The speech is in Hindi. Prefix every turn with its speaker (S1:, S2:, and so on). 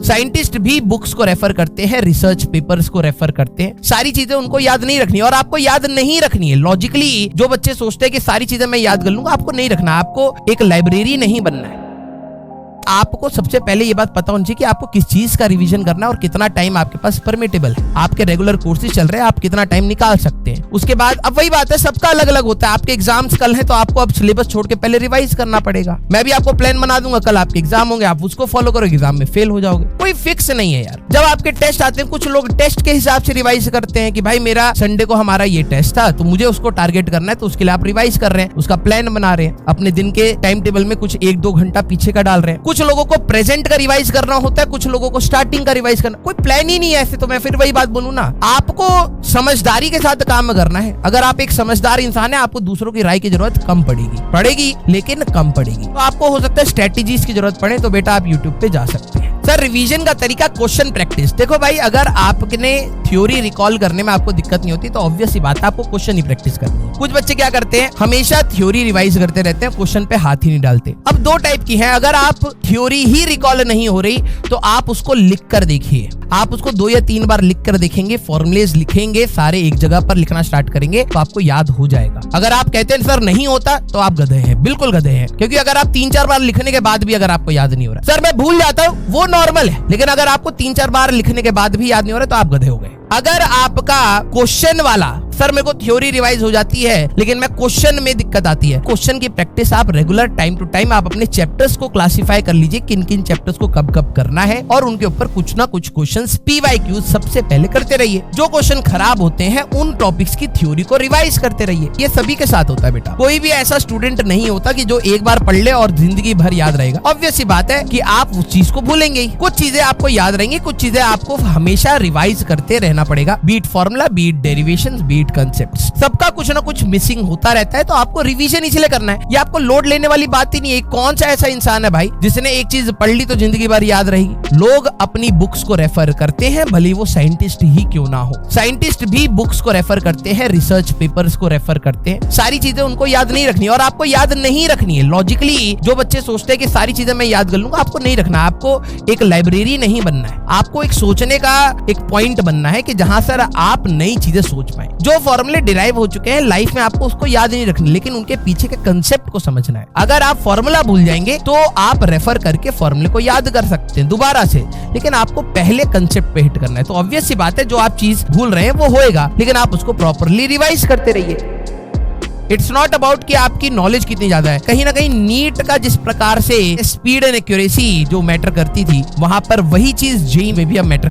S1: साइंटिस्ट भी बुक्स को रेफर करते हैं, रिसर्च पेपर्स को रेफर करते हैं। सारी चीजें उनको याद नहीं रखनी और आपको याद नहीं रखनी है। लॉजिकली जो बच्चे सोचते हैं कि सारी चीजें मैं याद कर लूंगा, आपको नहीं रखना। आपको एक लाइब्रेरी नहीं बनना है। आपको सबसे पहले ये बात पता होनी चाहिए कि आपको किस चीज का रिवीजन करना है और कितना टाइम आपके पास परमिटेबल है। आपके रेगुलर कोर्सेज चल रहे हैं, आप कितना टाइम निकाल सकते हैं। उसके बाद अब वही बात है, सबका अलग अलग होता है। आपके एग्जाम्स कल हैं तो आपको अब सिलेबस छोड़ के पहले रिवाइज करना पड़ेगा। मैं भी आपको प्लान बना दूंगा, कल आपके एग्जाम होंगे, आप उसको फॉलो करोगे, एग्जाम में फेल हो जाओगे। कोई फिक्स नहीं है यार। जब आपके टेस्ट आते हैं, कुछ लोग टेस्ट के हिसाब से रिवाइज करते हैं कि भाई मेरा संडे को हमारा ये टेस्ट था तो मुझे उसको टारगेट करना है, तो उसके लिए आप रिवाइज कर रहे हैं, उसका प्लान बना रहे हैं, अपने दिन के टाइम टेबल में कुछ 1-2 घंटा पीछे का डाल रहे हैं। कुछ लोगों को प्रेजेंट का रिवाइज करना होता है, कुछ लोगों को स्टार्टिंग का रिवाइज करना। कोई प्लान ही नहीं है ऐसे। तो मैं फिर वही बात बोलूं ना, आपको समझदारी के साथ काम करना है। अगर आप एक समझदार इंसान है, आपको दूसरों की राय की जरूरत कम पड़ेगी लेकिन कम पड़ेगी। तो आपको हो सकता है स्ट्रेटेजीज की जरूरत पड़े, तो बेटा आप यूट्यूब पे जा सकते हैं। सर रिवीजन का तरीका, क्वेश्चन प्रैक्टिस। देखो भाई, अगर आपने थ्योरी रिकॉल करने में आपको दिक्कत नहीं होती तो ऑब्वियस सी बात है आपको क्वेश्चन ही प्रैक्टिस करनी है। कुछ बच्चे क्या करते हैं, हमेशा थ्योरी रिवाइज करते रहते हैं, क्वेश्चन पे हाथ ही नहीं डालते। अब 2 टाइप की है। अगर आप थ्योरी ही रिकॉल नहीं हो रही तो आप उसको लिख कर देखिए। आप उसको 2 या 3 बार लिख कर देखेंगे, फॉर्मुलेज लिखेंगे, सारे एक जगह पर लिखना स्टार्ट करेंगे तो आपको याद हो जाएगा। अगर आप कहते हैं सर नहीं होता, तो आप गधे हैं, बिल्कुल गधे हैं। क्योंकि अगर आप 3-4 बार लिखने के बाद भी अगर आपको याद नहीं हो रहा, सर मैं भूल जाता हूँ, वो नॉर्मल है। लेकिन अगर आपको 3-4 बार लिखने के बाद भी याद नहीं हो रहा तो आप गधे हो गए। अगर आपका क्वेश्चन वाला, सर मेरे को थ्योरी रिवाइज हो जाती है लेकिन मैं क्वेश्चन में दिक्कत आती है, क्वेश्चन की प्रैक्टिस आप रेगुलर टाइम टू टाइम आप अपने चैप्टर्स को क्लासिफाई कर लीजिए, किन किन चैप्टर्स को कब कब करना है, और उनके ऊपर कुछ ना कुछ क्वेश्चंस PYQ सबसे पहले करते रहिए। जो क्वेश्चन खराब होते हैं उन टॉपिक्स की थ्योरी को रिवाइज करते रहिए। ये सभी के साथ होता है बेटा। कोई भी ऐसा स्टूडेंट नहीं होता कि जो एक बार पढ़ ले और जिंदगी भर याद रहेगा। ऑब्वियस सी बात है कि आप उस चीज को भूलेंगे ही। कुछ चीजें आपको याद रहेंगी, कुछ चीजें आपको हमेशा रिवाइज करते रहना पड़ेगा। Beat formula, beat derivations, beat concepts, सबका कुछ ना कुछ मिसिंग होता रहता है। तो आपको रिवीजन इसलिए करना है। ये आपको लोड लेने वाली बात ही नहीं है। कौन सा ऐसा इंसान है भाई जिसने एक चीज पढ़ ली तो जिंदगी भर याद रहेगी। लोग अपनी बुक्स को रेफर करते हैं, भले वो साइंटिस्ट ही क्यों ना हो। साइंटिस्ट भी बुक्स को रेफर करते हैं, रिसर्च पेपर्स को रेफर करते हैं। सारी चीजें उनको याद नहीं रखनी और आपको याद नहीं रखनी है। लॉजिकली जो बच्चे सोचते हैं कि सारी चीजें मैं याद कर लूंगा, आपको नहीं रखना। आपको एक लाइब्रेरी नहीं बनना है। आपको एक सोचने का एक पॉइंट बनना है कि जहां सर आप नई चीजें सोच पाए। जो फॉर्मूले डिराइव हो चुके हैं लाइफ में, आपको उसको याद नहीं रखना, लेकिन उनके पीछे के कंसेप्ट को समझना है। अगर आप फॉर्मूला भूल जाएंगे तो आप रेफर करके फॉर्मूले को याद कर सकते हैं दोबारा से, लेकिन आपको पहले कंसेप्ट पे हिट करना है। तो ऑब्वियस सी बात है, जो आप चीज भूल रहे हैं वो होएगा, लेकिन आप उसको प्रॉपरली रिवाइज करते रहिए। इट्स नॉट अबाउट कि आपकी नॉलेज कितनी ज्यादा है। कहीं ना कहीं नीट का जिस प्रकार से स्पीड एंड एक्यूरेसी जो मैटर करती थी, वहां पर वही चीज जेईई में भी अब मैटर